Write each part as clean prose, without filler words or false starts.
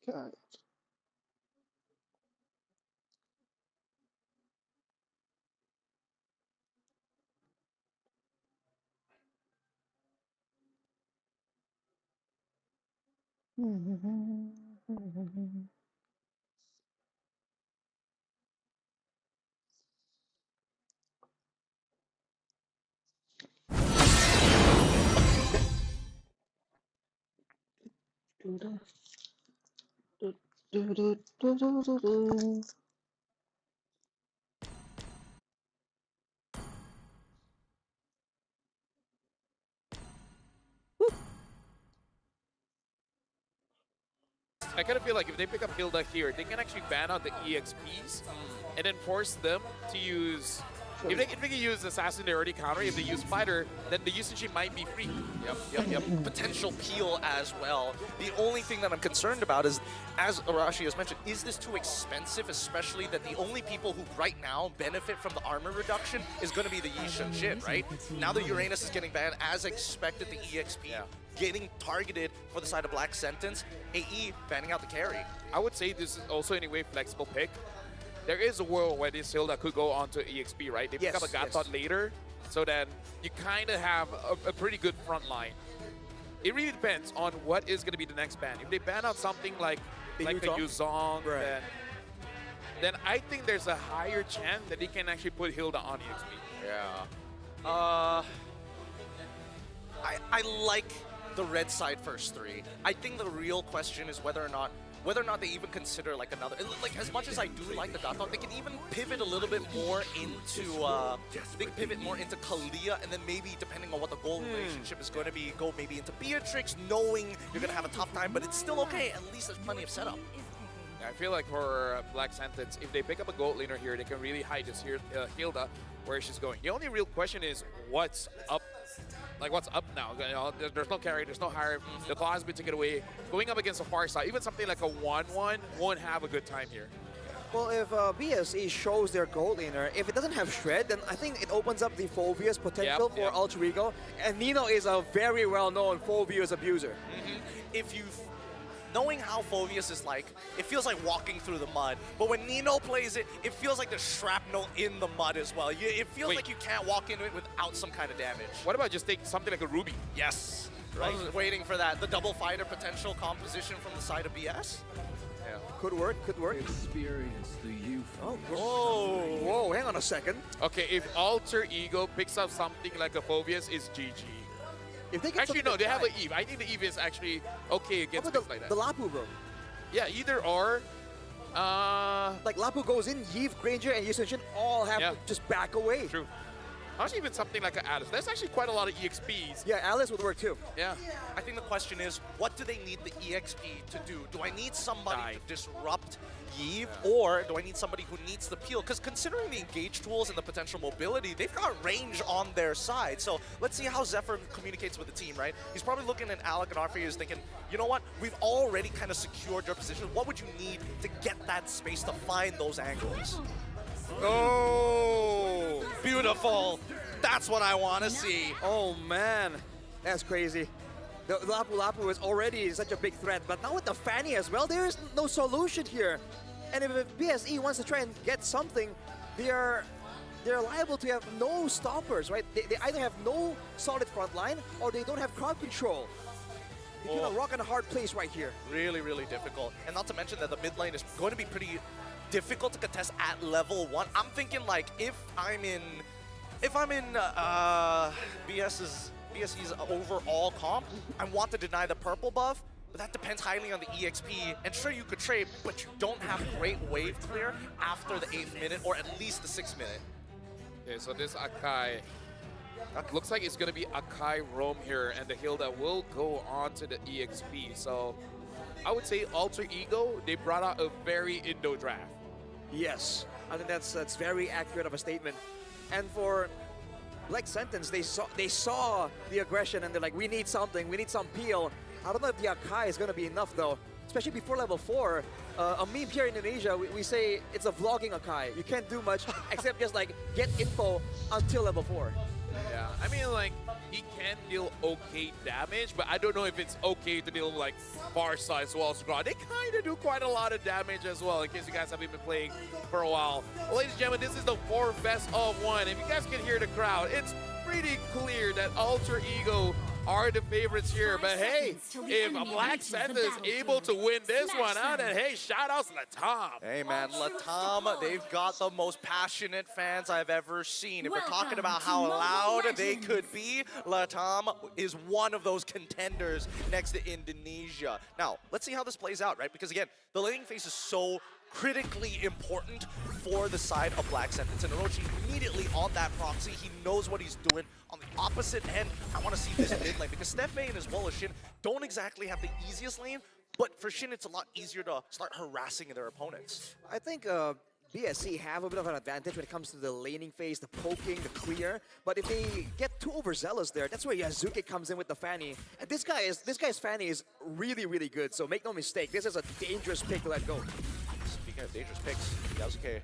Okay. I kind of feel like if they pick up Hilda here, they can actually ban out the EXPs and then force them to use. If they can use Assassin, they already counter. If they use Fighter, then the usage might be free. Yep. Potential peel as well. The only thing that I'm concerned about is, as Arashi has mentioned, is this too expensive, especially that the only people who right now benefit from the armor reduction is going to be the Yishan Shin, right? Now that Uranus is getting banned, as expected, the EXP getting targeted for the side of Black Sentence, AE banning out the carry. I would say this is also in a way flexible pick. There is a world where this Hilda could go on to EXP, right? They pick up a Gatot later, so then you kind of have a pretty good front line. It really depends on what is going to be the next ban. If they ban out something like a Yuzong, then I think there's a higher chance that they can actually put Hilda on EXP. Yeah. I like the red side first three. I think the real question is whether or not they even consider like another, like as much as I do like the Dathon, they can even pivot a little bit more into Kalia, and then maybe depending on what the goal relationship is going to be, go maybe into Beatrix, knowing you're going to have a tough time, but it's still okay. At least there's plenty of setup. I feel like for Black Sentence, if they pick up a gold laner here, they can really hide this here, Hilda, where she's going. The only real question is what's up. Like, what's up now? You know, there's no carry, there's no hire. The claw has been taken away. Going up against a far side, even something like a 1-1 won't have a good time here. Well, if BSE shows their gold laner, if it doesn't have Shred, then I think it opens up the Phobia's potential for Alter Ego. And Nino is a very well-known Phobia's abuser. If you knowing how Phobius is like, it feels like walking through the mud. But when Nino plays it, it feels like there's shrapnel in the mud as well. It feels like you can't walk into it without some kind of damage. What about just taking something like a Ruby? Yes. Right. I was waiting for that. The double fighter potential composition from the side of BS. Yeah. Could work, could work. Experience the youth. Oh, whoa, hang on a second. Okay, if Alter Ego picks up something like a Phobius, it's GG. If they actually, no, they have an Eve. I think the Eve is actually okay against things like that. The Lapu, bro. Yeah, either or. Like, Lapu goes in, Eve, Granger, and Yusenshin all have to just back away. True. Actually, even something like an Alice. There's actually quite a lot of EXPs. Yeah, Alice would work too. Yeah. I think the question is, what do they need the EXP to do? Do I need somebody to disrupt Yves, or do I need somebody who needs the peel? Because considering the engage tools and the potential mobility, they've got range on their side. So let's see how Zephyr communicates with the team, right? He's probably looking at Alec and Arfi is thinking, you know what? We've already kind of secured your position. What would you need to get that space to find those angles? Oh, beautiful. That's what I want to see. Oh, man. That's crazy. The Lapu is already such a big threat, but now with the Fanny as well, there is no solution here. And if BSE wants to try and get something, they're liable to have no stoppers, right? They either have no solid front line, or they don't have crowd control. They're gonna rock in a hard place right here. Really, really difficult. And not to mention that the mid lane is going to be pretty difficult to contest at level 1. I'm thinking like if I'm in BSE's overall comp, I want to deny the purple buff, but that depends highly on the EXP. And sure, you could trade, but you don't have great wave clear after the 8th minute, or at least the 6th minute. Okay, so this Akai, looks like it's going to be Akai roam here, and the Hilda will go on to the EXP. So I would say Alter Ego, they brought out a very Indo draft. Yes, I think that's very accurate of a statement. And for Black Sentence, they saw the aggression and they're like, we need something, we need some peel. I don't know if the Akai is going to be enough though, especially before level 4. A meme here in Indonesia, we say it's a vlogging Akai. You can't do much except just like get info until level 4. Yeah, I mean like, he can deal okay damage, but I don't know if it's okay to deal like far side as well. They kind of do quite a lot of damage as well, in case you guys haven't been playing for a while. Well, ladies and gentlemen, this is the 4 best of 1. If you guys can hear the crowd, it's pretty clear that Alter Ego are the favorites here. But hey, if Black Santa is able to win this one out, and hey, shout outs to Latam. Hey man, Latam, they've got the most passionate fans I've ever seen. If we're talking about how loud they could be, Latam is one of those contenders next to Indonesia. Now, let's see how this plays out, right? Because again, the laning phase is so critically important for the side of Black Sentence. And Orochi immediately on that proxy, he knows what he's doing. On the opposite end, I want to see this mid lane, because Steph May and as well as Shin don't exactly have the easiest lane, but for Shin it's a lot easier to start harassing their opponents. I think BSC have a bit of an advantage when it comes to the laning phase, the poking, the clear. But if they get too overzealous there, that's where Yasuke comes in with the Fanny. And this guy's Fanny is really, really good. So make no mistake, this is a dangerous pick to let go. Speaking of dangerous picks, Yasuke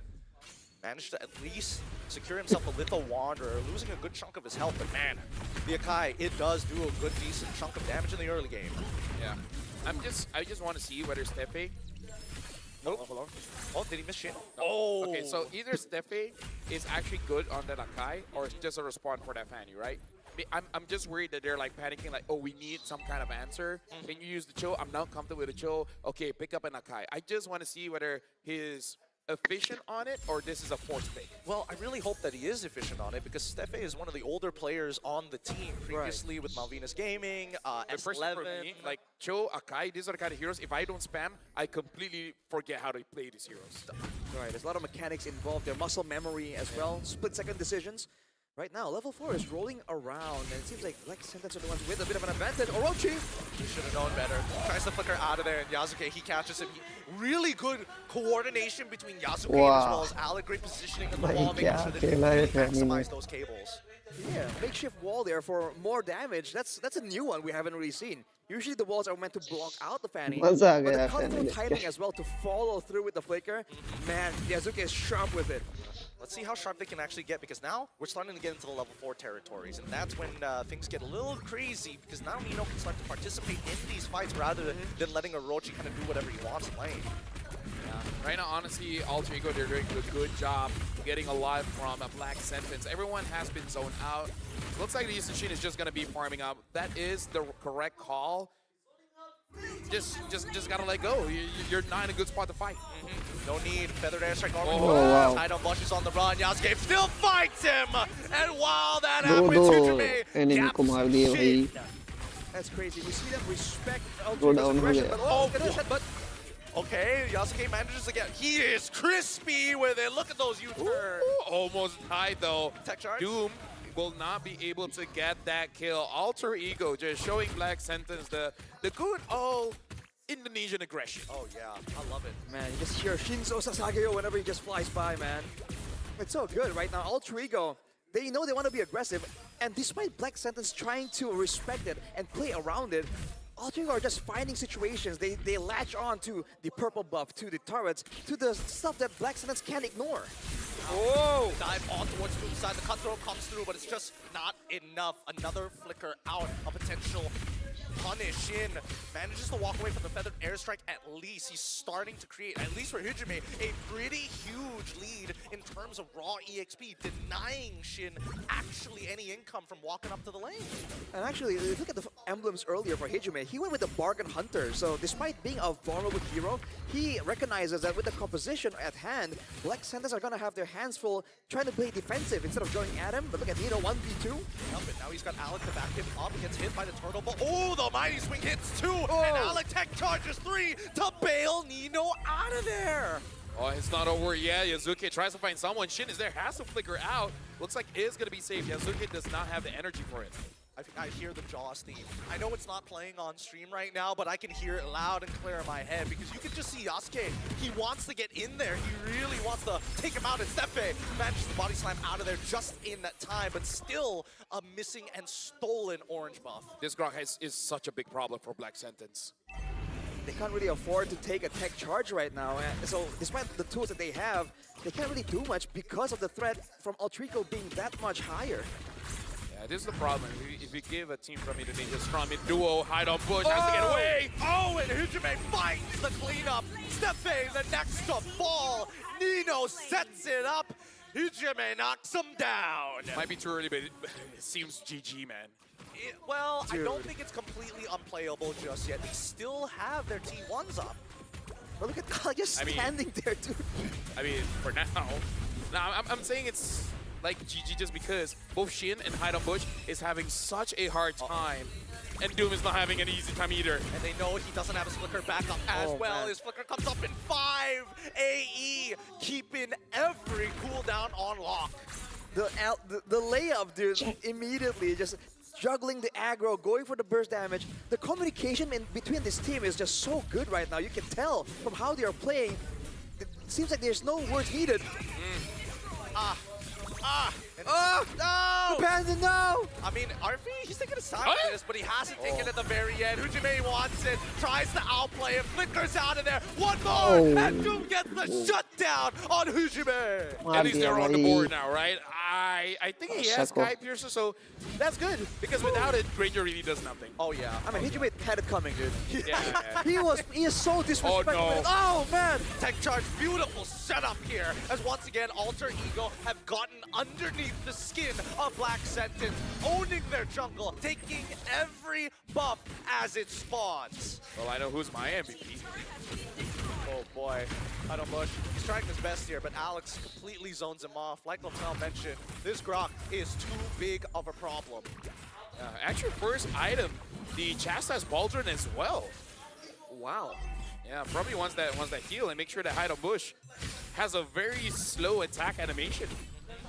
managed to at least secure himself a Litho Wanderer, losing a good chunk of his health. But man, the Akai, it does do a good, decent chunk of damage in the early game. Yeah. I just want to see whether Steffe. Nope. Oh, did he miss Shin? No. Oh! Okay, so either Steffe is actually good on that Akai, or it's just a respawn for that Fanny, right? I'm just worried that they're like panicking, like, oh, we need some kind of answer. Can you use the Cho? I'm not comfortable with the Cho. Okay, pick up an Akai. I just want to see whether he's efficient on it or this is a force pick. Well, I really hope that he is efficient on it, because Steffe is one of the older players on the team previously with Malvinas Gaming, S11. For me, like Cho, Akai, these are the kind of heroes. If I don't spam, I completely forget how to play these heroes. Right, there's a lot of mechanics involved. Their muscle memory as well, split-second decisions. Right now, level 4 is rolling around, and it seems like Black Sentence are the ones with a bit of an advantage. Orochi! He should have known better. Tries to flicker out of there, and Yasuke, he catches him. Really good coordination between Yasuke as well as Alec. Great positioning in the wall, making sure that he really maximize those cables. Yeah, makeshift wall there for more damage. That's a new one we haven't really seen. Usually the walls are meant to block out the Fanny, but the cut-through timing as well to follow through with the flicker. Man, Yasuke is sharp with it. Let's see how sharp they can actually get, because now we're starting to get into the level 4 territories, and that's when things get a little crazy, because now Nino can start to participate in these fights rather than letting Orochi kind of do whatever he wants playing. Yeah. Right now, honestly, Alter Ego, they're doing a good job getting a lot from a Black Sentence. Everyone has been zoned out. Looks like the Eastern Shin is just going to be farming up. That is the correct call. Just gotta let go. You're not in a good spot to fight. No need. Feathered airstrike. Wow. Tied on Bush is on the run. Yasuke still fights him. And while that happens, Hujime That's crazy. We see them respect Alter Ego's aggression, but okay, Yasuke manages again. He is crispy with it. Look at those U-turns. Almost died though. Tech charge. Doom will not be able to get that kill. Alter Ego just showing Black Sentence the good old Indonesian aggression. Oh yeah, I love it. Man, you just hear Shinzo Sasageo whenever he just flies by, man. It's so good right now. Alter Ego, they know they want to be aggressive, and despite Black Sentence trying to respect it and play around it, Alter Ego are just finding situations. They latch on to the purple buff, to the turrets, to the stuff that Black Sentence can't ignore. Whoa! Dive on towards the side. The cutthroat comes through, but it's just not enough. Another flicker out, a potential punish in. Manages to walk away from the feathered airstrike at least. He's starting to create, at least for Hujime, a pretty huge lead in terms of raw EXP, denying Shin actually any income from walking up to the lane. And actually, if you look at the emblems earlier for Hujime, he went with the Bargain Hunter. So despite being a vulnerable hero, he recognizes that with the composition at hand, Black Sentence are going to have their hands full trying to play defensive instead of going at him. But look at Nino, 1v2. Yep, and now he's got Alec to back him up. He gets hit by the turtle, but oh, the mighty swing hits 2, and Alec tech charges 3 to bail Nino out of there. Oh, it's not over yet. Yasuke tries to find someone. Shin is there, has to flicker out. Looks like it is going to be safe. Yasuke does not have the energy for it. I hear the Jaws theme. I know it's not playing on stream right now, but I can hear it loud and clear in my head, because you can just see Yasuke. He wants to get in there. He really wants to take him out. And Steffe manages the body slam out of there just in that time, but still a missing and stolen orange buff. This Grok is such a big problem for Black Sentence. They can't really afford to take a tech charge right now. So despite the tools that they have, they can't really do much because of the threat from Alter Ego being that much higher. Yeah, this is the problem. If you give a team from Indonesia strong mid duo, hide on bush, has to get away. Oh, and Hujime finds the cleanup. Steppe the next to fall. Nino sets it up. Hujime knocks him down. Might be too early, but it seems GG, man. Well, Dude. I don't think it's completely unplayable just yet. They still have their T1s up. But look at Kyle just I mean- standing there, dude. I mean, for now. Now, I'm saying it's like GG just because both Shin and Hide on Bush is having such a hard time. And Doom is not having an easy time either. And they know he doesn't have his flicker backup as Oh, well. man. His flicker comes up in 5 AE, keeping every cooldown on lock. The layup, dude, immediately just juggling the aggro, going for the burst damage. The communication in between this team is just so good right now. You can tell from how they are playing. It seems like there's no words needed. Oh, no! Abandon now! I mean, RV, he's taking his time Oh, with yeah. this, but he hasn't taken it at the very end. Hujime wants it, tries to outplay it, flickers out of there. One more, and Doom gets the shutdown on Hujime. At least they're on the Mati. board now, right? I think he has Sako. Sky Piercer, so that's good. Because without it, Granger really does nothing. Oh, yeah. I mean, Hijime had it coming, dude. Yeah. He is so disrespectful. Oh, no. Oh, man! Tech charge, beautiful setup here, as once again, Alter Ego have gotten underneath the skin of Black Sentence, owning their jungle, taking every buff as it spawns. Well, I know who's my MVP. Oh boy, Bush, he's trying his best here, but Alex completely zones him off. Like Laftel mentioned, this Grok is too big of a problem. Actually, first item, the Chastise Baldron as well. Wow. Yeah, probably wants that heal and make sure that Hide on Bush has a very slow attack animation.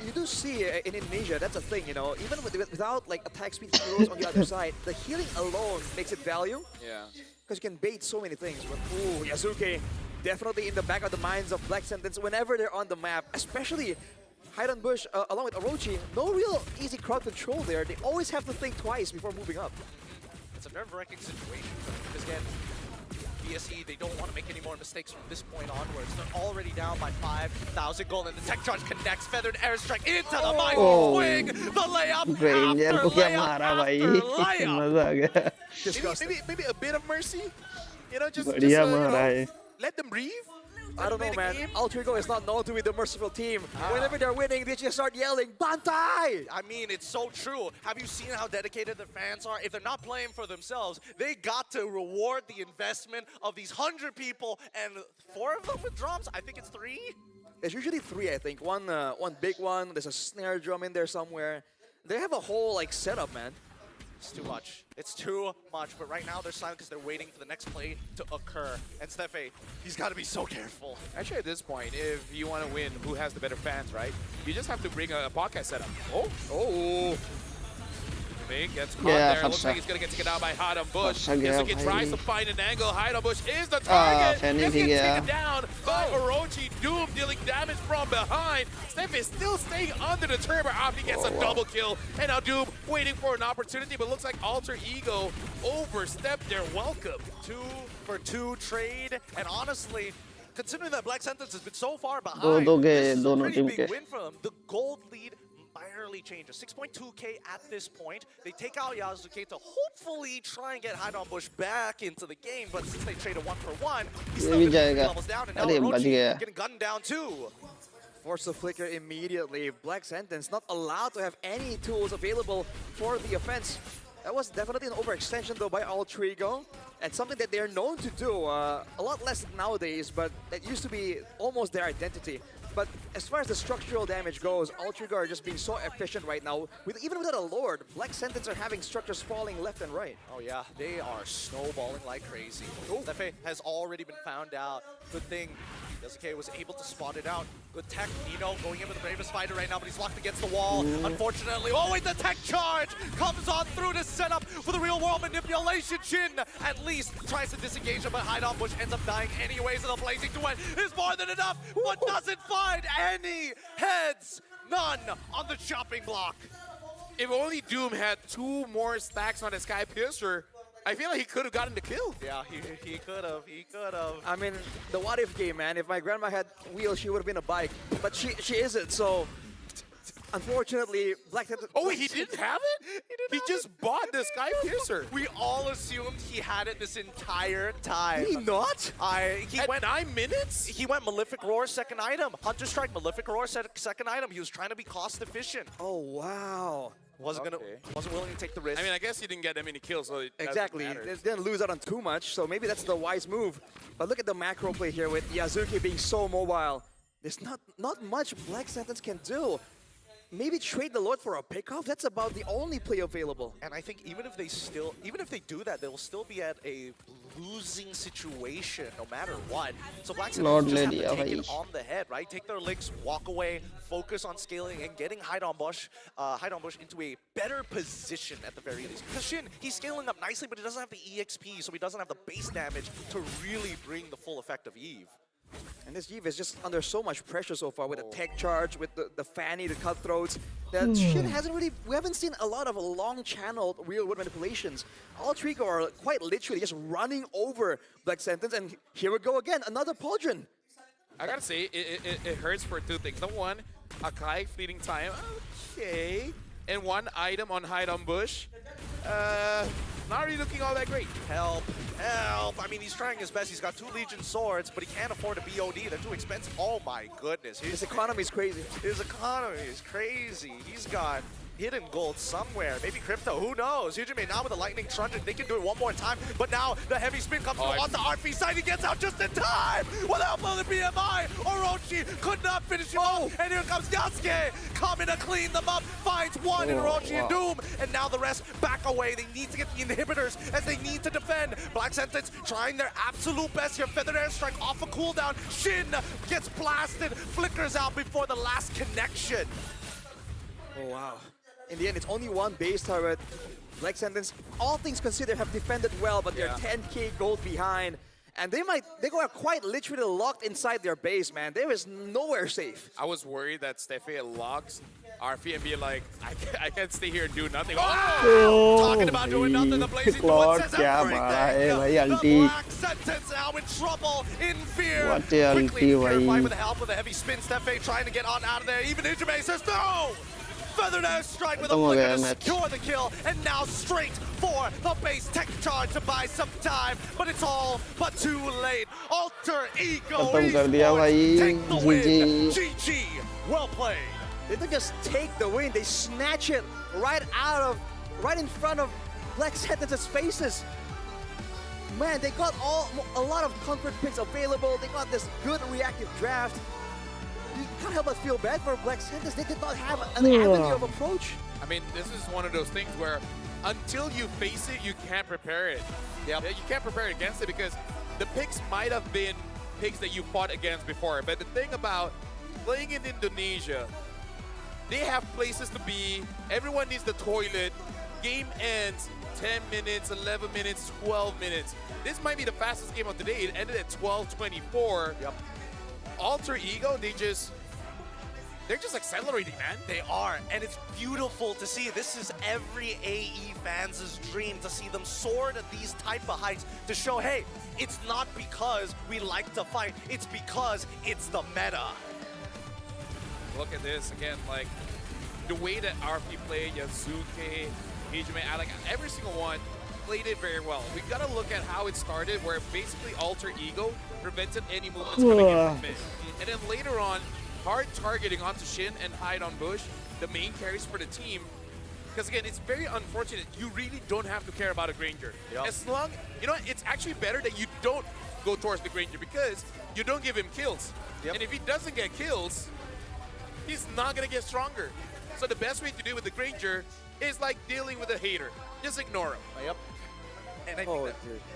You do see in Indonesia, that's a thing, you know, even without like attack speed heroes on the other side, the healing alone makes it value. Yeah. Because you can bait so many things. But, ooh, Yasuke, definitely in the back of the minds of Black Sentence whenever they're on the map, especially Hide on Bush along with Orochi. No real easy crowd control there. They always have to think twice before moving up. It's a nerve-wracking situation because again, BSE, they don't want to make any more mistakes from this point onwards. They're already down by 5,000 gold, and the tech charge connects. Feathered airstrike into the mighty swing. The layup Ranger after को क्या layup मारा भाई after layup. मजा आ गया Disgusting. Maybe a bit of mercy. You know, just बढ़िया you मारा know, है let them breathe. I don't know, man. Alter Ego is not known to be the merciful team. Whenever they're winning, they just start yelling, Bantai! I mean, it's so true. Have you seen how dedicated the fans are? If they're not playing for themselves, they got to reward the investment of these 100 people, and 4 of them with drums. I think it's 3. There's usually 3, I think. One big one. There's a snare drum in there somewhere. They have a whole like setup, man. It's too much. It's too much. But right now they're silent because they're waiting for the next play to occur. And Stefe, he's got to be so careful. Actually, at this point, if you want to win, who has the better fans, right? You just have to bring a podcast setup. Oh. Big gets caught Yeah, there. Looks Fatsa. like he's going to get taken out by Hide on Bush. Fatsa gaya Yasuke bhai. tries to find an angle. Hide on Bush is the target. Fanny Gets bhi gaya. taken down by Orochi. Doom dealing damage from behind. Steph is still staying under the turret. Opti gets a double kill. And now Doom waiting for an opportunity, but looks like Alter Ego overstepped their welcome. 2 for 2 trade. And honestly, considering that Black Sentence has been so far behind, दो this is a दोनों pretty team big के win for them. The gold lead barely changes. 6.2k at this point. They take out Yasuke to hopefully try and get Hide on Bush back into the game, but since they traded 1-for-1, he's still भी gonna be 3 जाएगा. levels down, and now अरे, बच Orochi गया. getting gunned down too. Force the flicker immediately. Black Sentence not allowed to have any tools available for the offense. That was definitely an overextension though by Alter Ego. And something that they're known to do a lot less nowadays, but that used to be almost their identity. But as far as the structural damage goes, Alter Ego are just being so efficient right now. Even without a Lord, Black Sentence are having structures falling left and right. Oh yeah, they are snowballing like crazy. Stefe has already been found out. Good thing Yasuke was able to spot it out. Good tech, Nino going in with the bravest fighter right now, but he's locked against the wall. Unfortunately, oh wait, the tech charge comes on through to set up for the real world manipulation. Shin at least tries to disengage him, but Hide on Bush ends up dying anyways, and the blazing duet is more than enough, but doesn't find any heads. None on the chopping block. If only Doom had 2 more stacks on his Sky Piercer, I feel like he could have gotten the kill. Yeah, he could have, I mean, the what-if game, man. If my grandma had wheels, she would have been a bike. But she isn't, so Unfortunately, Black Sentence... Oh, he didn't have it? He just bought the Sky Piercer. We all assumed he had it this entire time. Did he not? He At went 9 minutes? He went Malefic Roar, second item. Hunter Strike, Malefic Roar, second item. He was trying to be cost efficient. Oh, wow. Wasn't willing to take the risk. I mean, I guess he didn't get that many kills, so it Exactly. doesn't matter. They didn't lose out on too much, so maybe that's the wise move. But look at the macro play here with Yazuki being so mobile. There's not much Black Sentence can do. Maybe trade the Lord for a pickoff. That's about the only play available. And I think even if they do that, they'll still be at a losing situation no matter what. So Black Sentence just have to take it on the head, right? Take their licks, walk away, focus on scaling and getting Hide on Bush into a better position at the very least. Because Shin, he's scaling up nicely, but he doesn't have the EXP, so he doesn't have the base damage to really bring the full effect of Eve. And this Eve is just under so much pressure so far with the tech charge, with the Fanny, the cutthroats. That Shin hasn't really, we haven't seen a lot of long-channeled real-world manipulations. All Trico are quite literally just running over Black Sentence, and here we go again, another Pauldron. I gotta say, it hurts for two things. Number one, Akai fleeting time, okay. And one item on Hide on Bush, not really looking all that great. Help, help. I mean, he's trying his best. He's got 2 Legion swords, but he can't afford a BOD. They're too expensive. Oh my goodness. His economy is crazy. His economy is crazy. He's got hidden gold somewhere. Maybe crypto, who knows? Hijime now with the lightning truncheon, they can do it one more time. But now the heavy spin comes through on the RP side. He gets out just in time without the BMI. Orochi could not finish him off. And here comes Yasuke coming to clean them up. Finds one in Orochi and Doom. And now the rest back away. They need to get the inhibitors as they need to defend. Black Sentence trying their absolute best here. Feathered Airstrike off a cooldown. Shin gets blasted, flickers out before the last connection. Oh, wow. In the end, it's only one base turret. Black Sentence, all things considered, have defended well, but they're 10k gold behind. And they are quite literally locked inside their base, man. There is nowhere safe. I was worried that Steffi locks RP and be like, I can't stay here and do nothing. Oh! Talking about doing nothing, the Blazing Dawn says everything. The Black Sentence now in trouble, in fear. Quickly purified with the help of the heavy spin. Steffi trying to get on out of there. Even Hijime says no! Feathered Airstrike with a flicker to secure the kill, and now straight for the base tech charge to buy some time, but it's all but too late. Alter Ego Esports take the win. GG, well played. They don't just take the win, they snatch it right in front of Black Sentence's faces. Man, they got a lot of comfort picks available. They got this good reactive draft. You can't help but feel bad for Black Sentence. They did not have an avenue of approach. I mean, this is one of those things where until you face it, you can't prepare it. Yep. You can't prepare against it because the picks might have been picks that you fought against before. But the thing about playing in Indonesia, they have places to be. Everyone needs the toilet. Game ends 10 minutes, 11 minutes, 12 minutes. This might be the fastest game of the day. It ended at 12:24. Yep. Alter Ego, they're just accelerating, man. They are, and it's beautiful to see. This is every AE fan's dream, to see them soar to these type of heights, to show, hey, it's not because we like to fight, it's because it's the meta. Look at this again, like the way that RP played, Yasuke, Hijime, Alec, every single one played it very well. We gotta look at how it started, where basically Alter Ego prevented any movements coming in from mid. And then later on, hard targeting onto Shin and Hide on Bush, the main carries for the team. Because again, it's very unfortunate. You really don't have to care about a Granger. Yep. As long, you know, it's actually better that you don't go towards the Granger because you don't give him kills. Yep. And if he doesn't get kills, he's not gonna get stronger. So the best way to deal with the Granger is like dealing with a hater. Just ignore him. Yep. And I think that,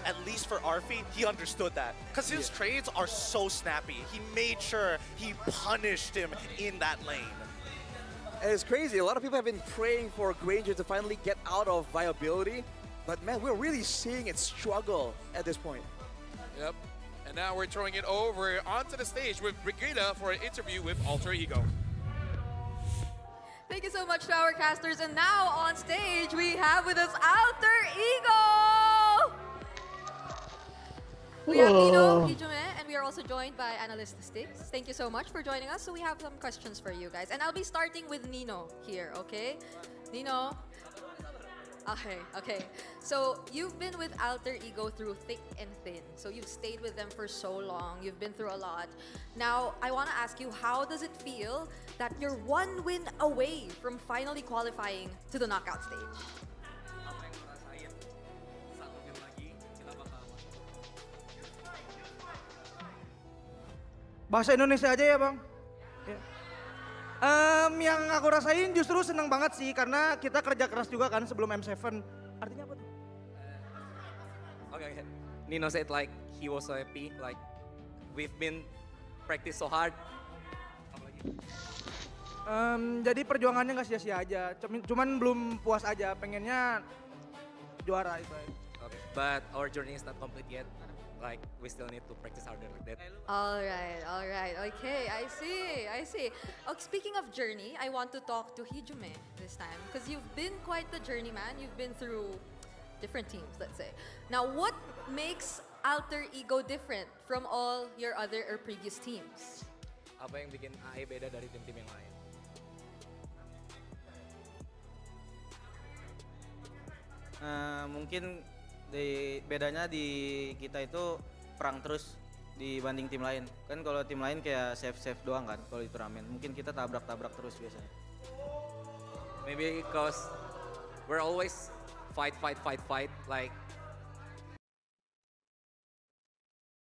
at least for Arfi, he understood that. Because his trades are so snappy. He made sure he punished him in that lane. And it's crazy. A lot of people have been praying for Granger to finally get out of viability. But man, we're really seeing it struggle at this point. Yep. And now we're throwing it over onto the stage with Brigida for an interview with Alter Ego. Thank you so much to our casters. And now on stage, we have with us Alter Ego! We have Ino, Hijime, and we are also joined by Analyst Sticks. Thank you so much for joining us. So we have some questions for you guys. And I'll be starting with Nino here, okay? Nino. Okay. So you've been with Alter Ego through thick and thin. So you've stayed with them for so long. You've been through a lot. Now, I want to ask you, how does it feel that you're one win away from finally qualifying to the knockout stage? Bahasa Indonesia aja ya Bang. Ya. Yang aku rasain justru seneng banget sih karena kita kerja keras juga kan sebelum M7. Artinya apa tuh? Okay. Nino said like he was so happy, like we've been practice so hard. Jadi perjuangannya nggak sia-sia aja, cuman belum puas aja, pengennya juara itu aja. Okay. But our journey is not complete yet. Like we still need to practice harder like that. All right. Okay, I see. Oh, speaking of journey, I want to talk to Hijume this time because you've been quite the journeyman. You've been through different teams, let's say. Now, what makes Alter Ego different from all your other or previous teams? Apa yang bikin AE beda dari tim-tim yang lain? Mungkin bedanya di kita itu perang terus dibanding tim lain. Kan kalau tim lain kayak save doang kan kalau di turnamen. Mungkin kita tabrak terus biasanya. Maybe because we're always fight. Like